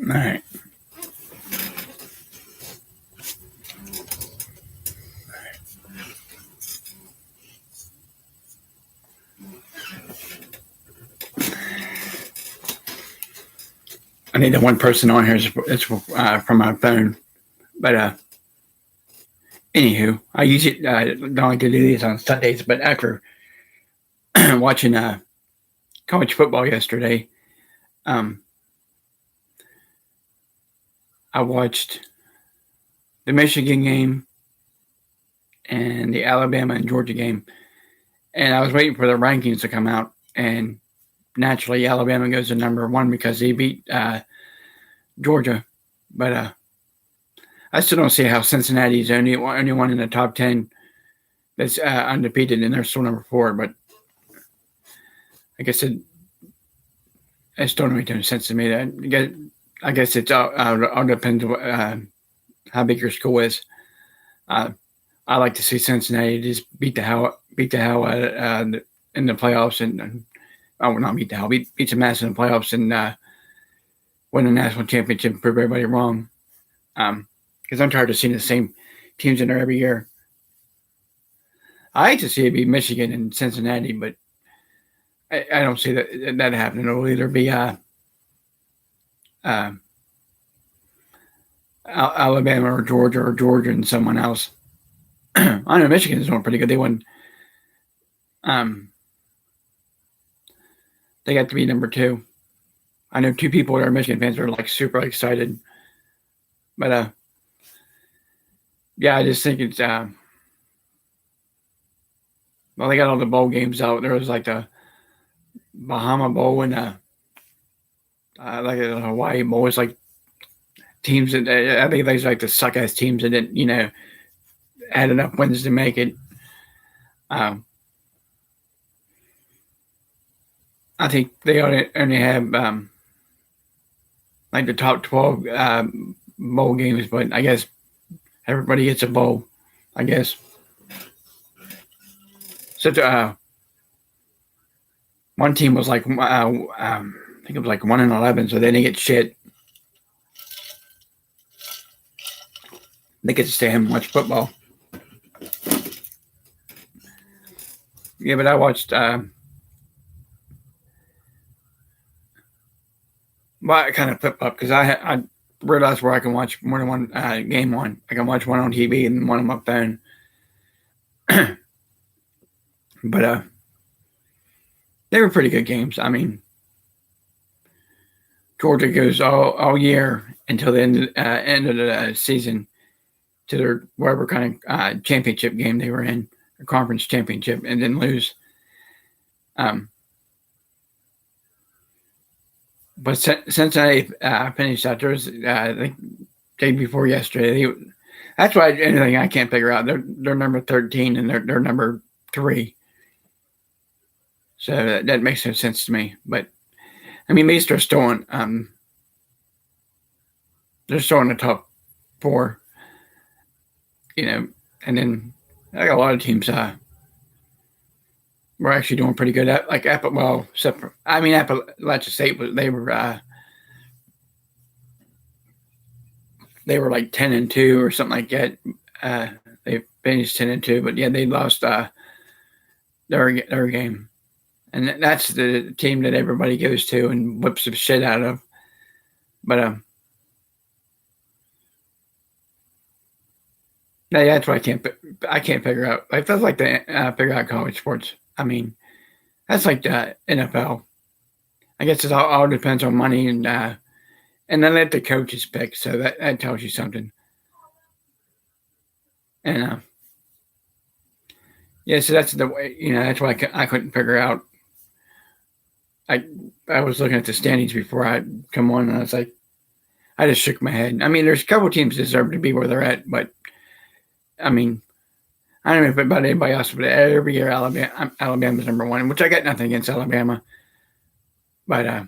All right. I need the one person on here. It's from my phone. But anywho, I usually don't like to do these on Sundays, but after watching college football yesterday, um, I watched the Michigan game and the Alabama and Georgia game, and I was waiting for the rankings to come out, and naturally Alabama goes to number one because they beat Georgia, but I still don't see how Cincinnati's only one in the top 10 that's undefeated, and they're still number 4. But like I said, it still don't make any sense to me. I guess it's all depends how big your school is. I like to see Cincinnati just beat the hell in the playoffs, and not beat the hell, beat some ass in the playoffs, and win the national championship and prove everybody wrong. Because I'm tired of seeing the same teams in there every year. I hate to see it be Michigan and Cincinnati, but I don't see that happening. It'll either be Alabama or Georgia and someone else. I know Michigan's doing pretty good. They won. They got to be number 2. I know 2 people that are Michigan fans are like super excited, but yeah, I just think it's well, they got all the bowl games out. There was like the Bahama Bowl and like a Hawaii Bowl. It's like teams that I think there's like the suck ass teams that didn't had enough wins to make it. I think they only have like the top 12 bowl games, but I guess everybody gets a bowl, I guess. So one team was like I think it was like 1-11, so they didn't get shit. They get to stay home and watch football. Yeah, but I watched. Well, I kind of flip up because I realized where I can watch more than one game on. I can watch one on TV and one on my phone. But they were pretty good games. I mean, Georgia goes all year until the end of the season to their whatever kind of championship game they were in, a conference championship, and then lose. But Cincinnati finished out there, I think, day before yesterday. That's why anything I can't figure out. They're number 13 and they're number 3. So that makes no sense to me. But I mean, at least they're still in. They're still in the top 4. And then like a lot of teams were actually doing pretty good. Like Appalachia State, they were like 10-2 or something like that. They finished 10-2, but yeah, they lost their game, and that's the team that everybody goes to and whips the shit out of. But yeah, that's why I can't figure out. Like that's like to figure out college sports. I mean, that's like the NFL. I guess it all depends on money and then let the coaches pick. So that tells you something. And yeah, so that's the way. That's why I couldn't figure out. I was looking at the standings before I come on, and I was like, I just shook my head. I mean, there's a couple teams deserve to be where they're at, but I mean, I don't know about anybody else, but every year Alabama's number 1, which I got nothing against Alabama. But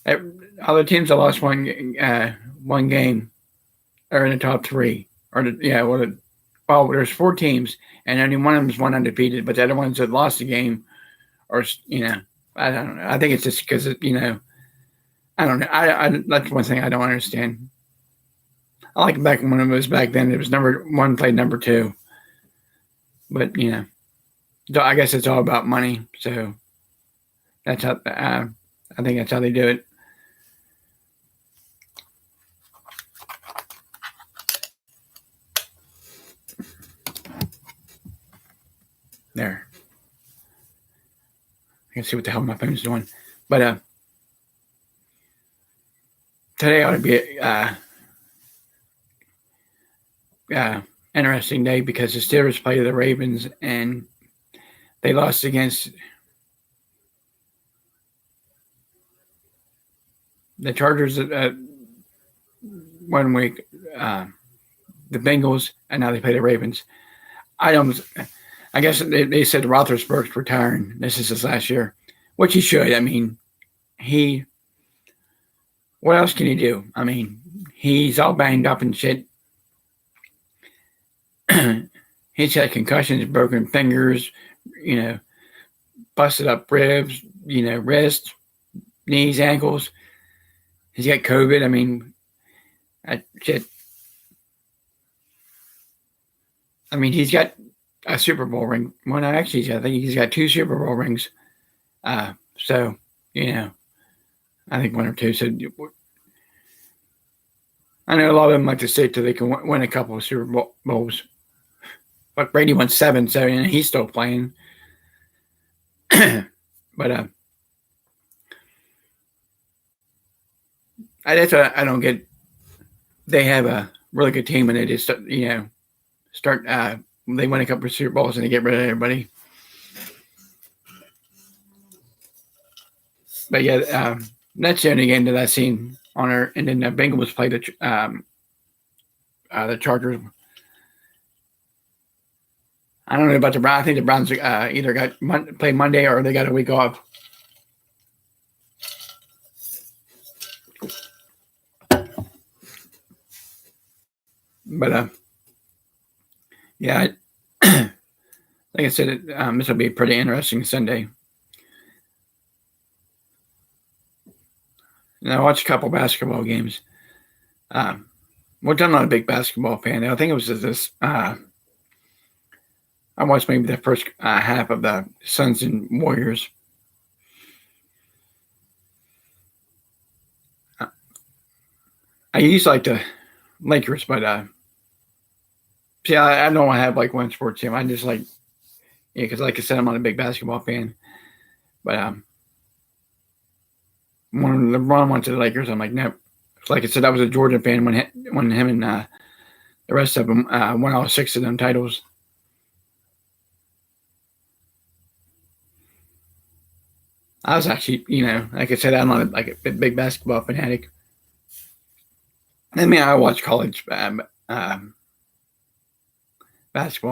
all the teams that lost one game are in the top 3. Well, there's 4 teams, and only one of them is one undefeated, but the other ones that lost the game are, I don't know. I think it's just because, I don't know. I that's one thing I don't understand. I like back when it was back then. It was number one played number two, but I guess it's all about money. So that's how I think that's how they do it. There. I can see what the hell my phone's doing, but today ought to be interesting day because the Steelers play the Ravens and they lost against the Chargers 1 week, the Bengals, and now they play the Ravens. I guess they said Roethlisberger's retiring. This is his last year, which he should. I mean, what else can he do? I mean, he's all banged up and shit. He's got concussions, broken fingers, busted up ribs, wrists, knees, ankles. He's got COVID. I mean, shit. I mean, he's got a Super Bowl ring. Well, no, actually, I think he's got 2 Super Bowl rings. So, I think 1 or 2. So, I know a lot of them like to say till they can win a couple of Super Bowls. But Brady won 7, so he's still playing. But that's what I don't get. They have a really good team, and they just start. They win a couple of Super Bowls and they get rid of everybody. But yeah, that's the only game that I've seen on her. And then the Bengals play the Chargers. I don't know about the Browns. I think the Browns either got play Monday or they got a week off. But yeah, like I said, this will be a pretty interesting Sunday. And I watched a couple basketball games. Which I'm not a big basketball fan. I think it was this. I watched maybe the first half of the Suns and Warriors. I used to like the Lakers, but see, I don't have like one sports team. I just like, because like I said, I'm not a big basketball fan. But when LeBron went to the Lakers, I'm like, no. Like I said, I was a Jordan fan when him and the rest of them won all 6 of them titles. I was actually, like I said, I'm not like a big basketball fanatic. I mean, I watch college basketball,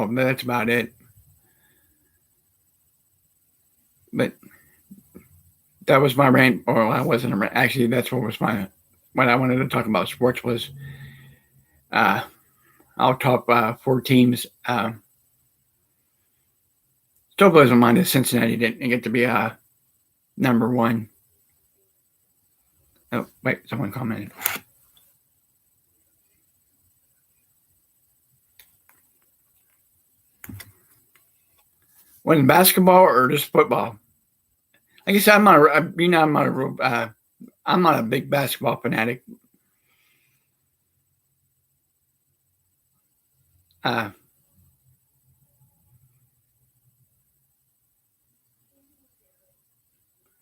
but that's about it. But that was my rant, or I wasn't a rant. Actually, that's what I wanted to talk about sports was our top 4 teams. Still blows my mind that Cincinnati didn't get to be number 1. Oh, wait, someone commented. When basketball or just football? Like I said, I'm not a big basketball fanatic.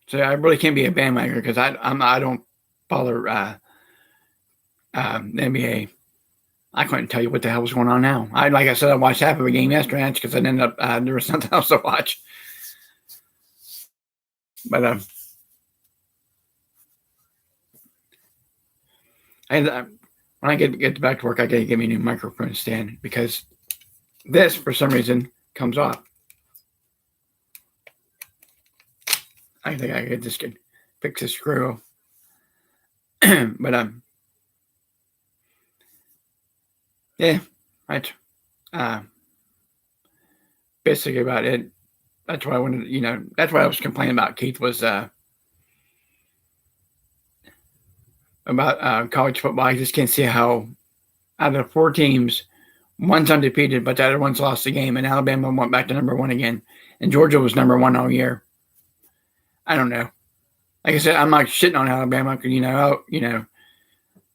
So I really can't be a bandwagoner because I don't follow the NBA. I couldn't tell you what the hell was going on now. Like I said, I watched half of a game yesterday because I ended up there was nothing else to watch. But when I get back to work, I got to get me a new microphone stand because this, for some reason, comes off. I think I could just fix the screw. But yeah, right. Basically about it. That's what I wanted. That's what I was complaining about. Keith was about college football. I just can't see how out of 4 teams, one's undefeated, but the other one's lost the game, and Alabama went back to number 1 again, and Georgia was number 1 all year. I don't know. Like I said, I'm not shitting on Alabama because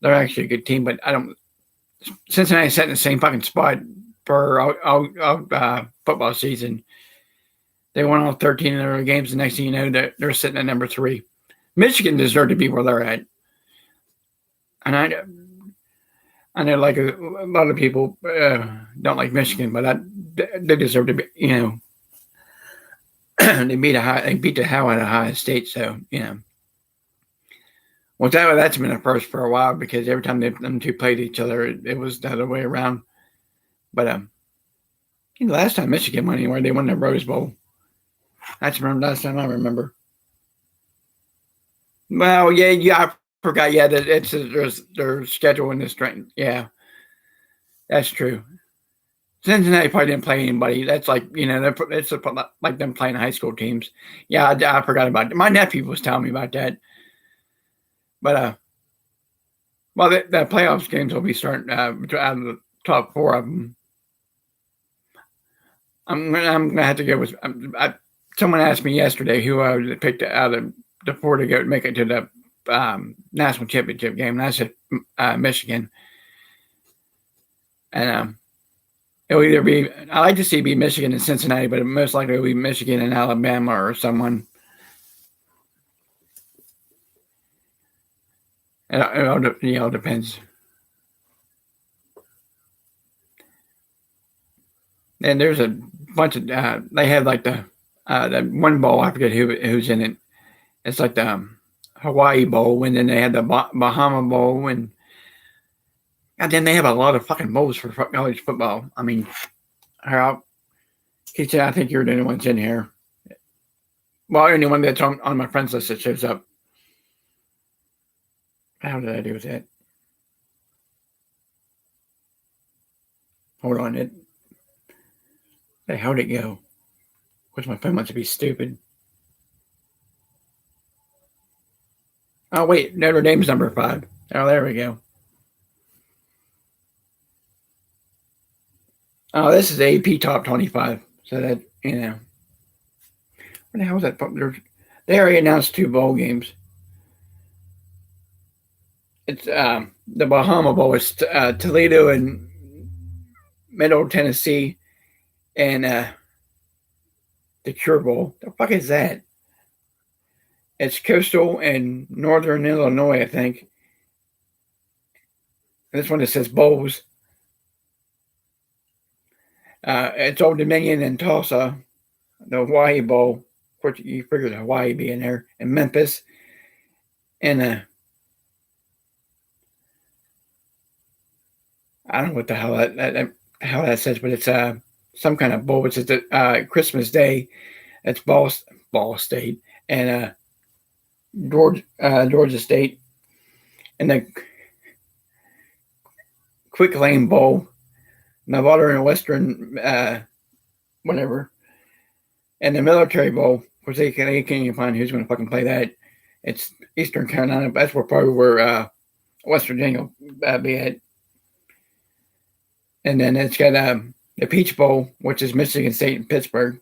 they're actually a good team, but I don't. Cincinnati sat in the same fucking spot for all football season. They won all 13 of their games. The next thing you know, they're sitting at number 3. Michigan deserved to be where they're at, and I know like a lot of people don't like Michigan, but they deserve to be. They beat the hell out of Ohio State, so Well, that's been a first for a while because every time them two played each other, it was the other way around. But last time Michigan went anywhere, they won the Rose Bowl. That's the last time I remember. Well, yeah, I forgot. Yeah, that it's their schedule in the strength. Yeah, that's true. Cincinnati probably didn't play anybody. That's like it's like them playing high school teams. Yeah, I forgot about it. My nephew was telling me about that. But well, the playoffs games will be starting out of the top 4 of them. I'm gonna have to go with. Someone asked me yesterday who I would pick out of the 4 to go make it to the national championship game, and I said Michigan. And it'll either be I like to see it be Michigan and Cincinnati, but most likely it'll be Michigan and Alabama or someone. It all depends. And there's a bunch of they have like the one bowl. I forget who's in it. It's like the Hawaii Bowl, and then they had the Bahama Bowl, and then they have a lot of fucking bowls for college football. I mean, Keith, I think you're the only ones in here. Well, anyone that's on my friends list that shows up. How did I do with that? Hold on. How'd it go? Which my phone wants to be stupid. Oh, wait. Notre Dame's number 5. Oh, there we go. Oh, this is AP Top 25. So that, What the hell is that? They already announced 2 bowl games. It's the Bahama Bowl. It's Toledo and Middle Tennessee, and the Cure Bowl. The fuck is that? It's Coastal and Northern Illinois, I think. This one it says Bowls. It's Old Dominion and Tulsa, the Hawaii Bowl. Of course, you figure the Hawaii being there, and Memphis, and I don't know what the hell that says, but it's some kind of bowl. It's Christmas Day. It's Ball State and Georgia State, and the Quick Lane Bowl, Nevada and Western, whatever, and the Military Bowl. Of course, they can't even find who's going to fucking play that. It's Eastern Carolina. That's probably where West Virginia will be at. And then it's got the Peach Bowl, which is Michigan State and Pittsburgh.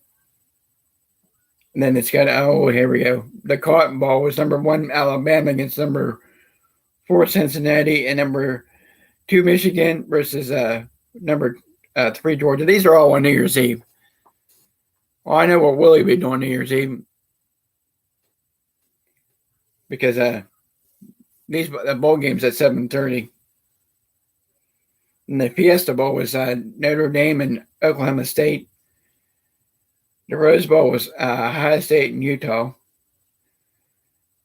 And then it's got, here we go. The Cotton Bowl is number 1 Alabama against number 4 Cincinnati, and number 2 Michigan versus number 3 Georgia. These are all on New Year's Eve. Well, I know what Willie be doing New Year's Eve because the bowl games at 7:30. And the Fiesta Bowl was Notre Dame and Oklahoma State. The Rose Bowl was Ohio State and Utah.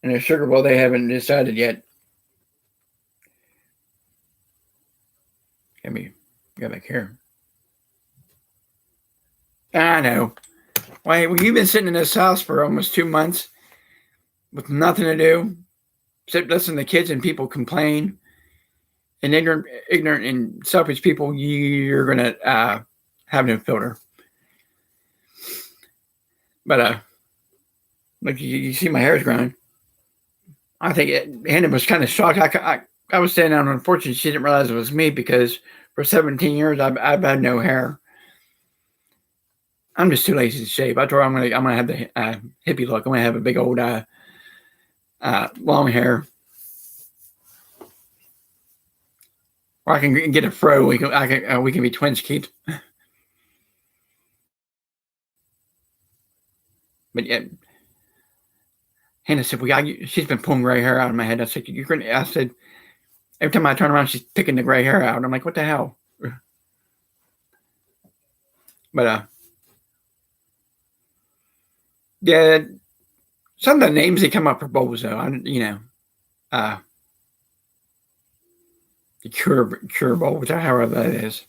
And the Sugar Bowl, they haven't decided yet. Let me go back here. I know. Well, you've been sitting in this house for almost 2 months with nothing to do, except listen to kids and people complain. And ignorant and selfish people, you're going to have no filter. But, look, you see my hair's growing. I think Hannah was kind of shocked. I was saying, unfortunately, she didn't realize it was me because for 17 years I've had no hair. I'm just too lazy to shave. I told her I'm gonna have the hippie look. I'm gonna have a big old long hair, or I can get a fro. We can be twins, Keith. But yeah, Hannah said, she's been pulling gray hair out of my head. I said, I said, every time I turn around, she's picking the gray hair out. I'm like, what the hell? But yeah, some of the names that come up for bowls, though, the Cure Bowl, which however that is.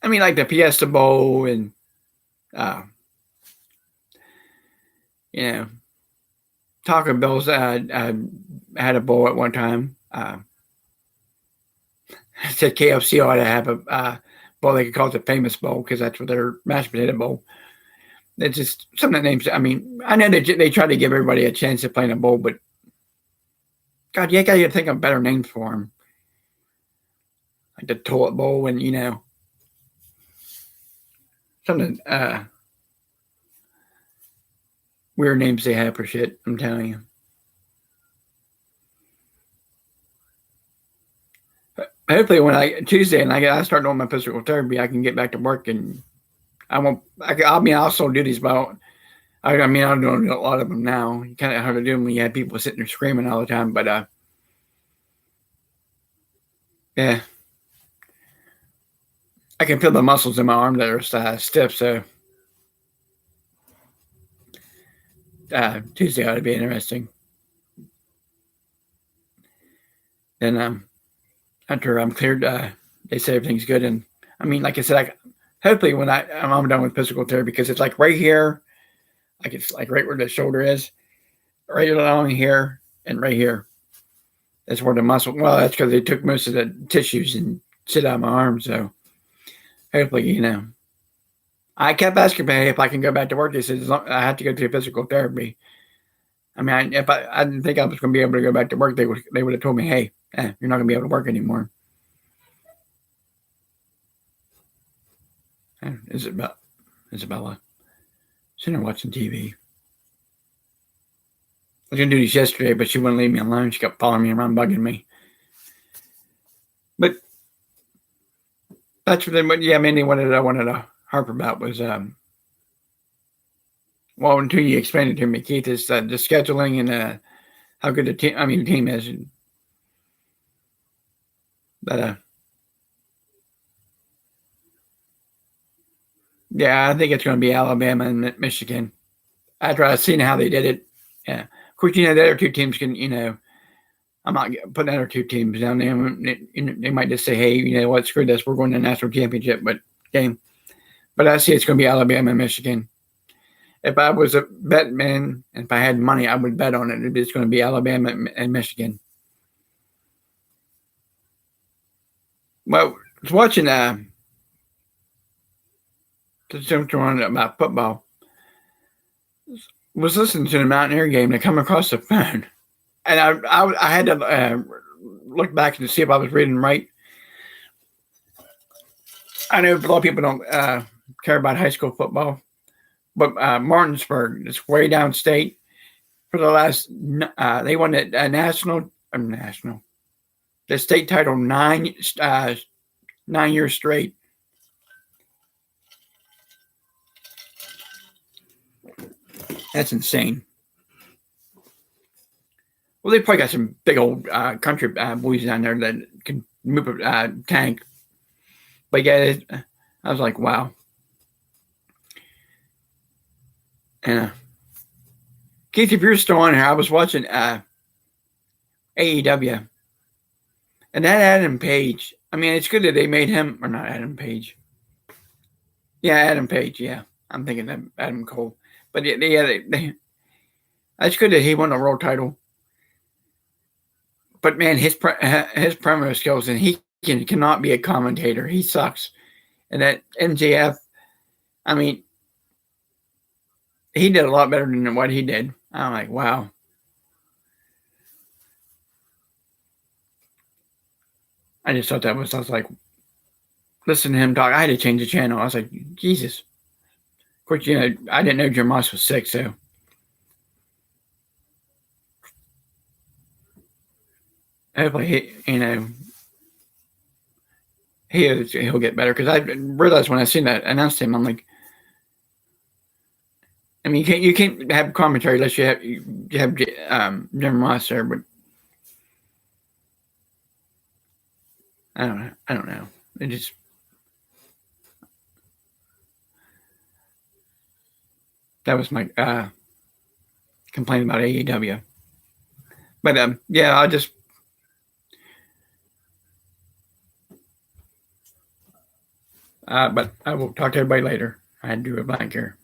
I mean, like the Fiesta Bowl and, Taco Bell's had a bowl at one time. I said KFC ought to have a bowl. They could call it the Famous Bowl because that's what their mashed potato bowl. It's just some of the names. I mean, I know they try to give everybody a chance to play in a bowl, but God, you got to think of better names for them, like the Toilet Bowl, and some of weird names they have for shit. I'm telling you. Hopefully, when Tuesday and I start doing my physical therapy, I can get back to work and I'll still do these, but I'm doing a lot of them now. You kind of hard to do them when you have people sitting there screaming all the time. But yeah, I can feel the muscles in my arm that are stiff. So Tuesday ought to be interesting. Then after I'm cleared, they say everything's good, and I mean, like I said, hopefully when I'm done with physical therapy, because it's like right here, like it's like right where the shoulder is, right along here, and right here. That's where the muscle. Well, that's because they took most of the tissues and shit out of my arm. So hopefully, I kept asking if I can go back to work. They said I have to go through physical therapy. I mean, if I didn't think I was going to be able to go back to work, they would have told me, hey, you're not going to be able to work anymore. Isabella, sitting there watching TV. I was going to do this yesterday, but she wouldn't leave me alone. She kept following me around, bugging me. But that's mainly what I wanted to harp about was, until you explained it to me, Keith, is the scheduling and how good the team is. But yeah, I think it's going to be Alabama and Michigan. After I've seen how they did it, yeah. Of course, the other two teams can, I'm not putting the other two teams down there. They might just say, hey, you know what, screw this, we're going to the national championship game. But I see it's going to be Alabama and Michigan. If I was a bet man, and if I had money, I would bet on it. It's going to be Alabama and Michigan. Well, I was watching about football. Was listening to the Mountaineer game. They come across the phone, and I had to look back to see if I was reading right. I know a lot of people don't care about high school football, but Martinsburg, it's way downstate. For the last, they won a national, the state title 9 years straight. That's insane. Well, they probably got some big old country boys down there that can move a tank. But yeah, I was like, wow. And Keith, if you're still on here, I was watching AEW. And that Adam Page, I mean, it's good that they made him, or not Adam Page. Yeah, Adam Page, yeah. I'm thinking of Adam Cole. But yeah, that's good that he won the world title. But man, his promo skills, and he cannot be a commentator. He sucks. And that MJF, I mean, he did a lot better than what he did. I'm like, wow. I just thought I was like, listen to him talk. I had to change the channel. I was like, Jesus. Of course, I didn't know Jim Ross was sick, so. Hopefully, he'll get better. Because I realized when I seen that announced him, I'm like, I mean, you can't have commentary unless you have Jim Ross there, but I don't know. It just that was my complaint about AEW. But yeah, I'll just but I will talk to everybody later. I drew a blank here.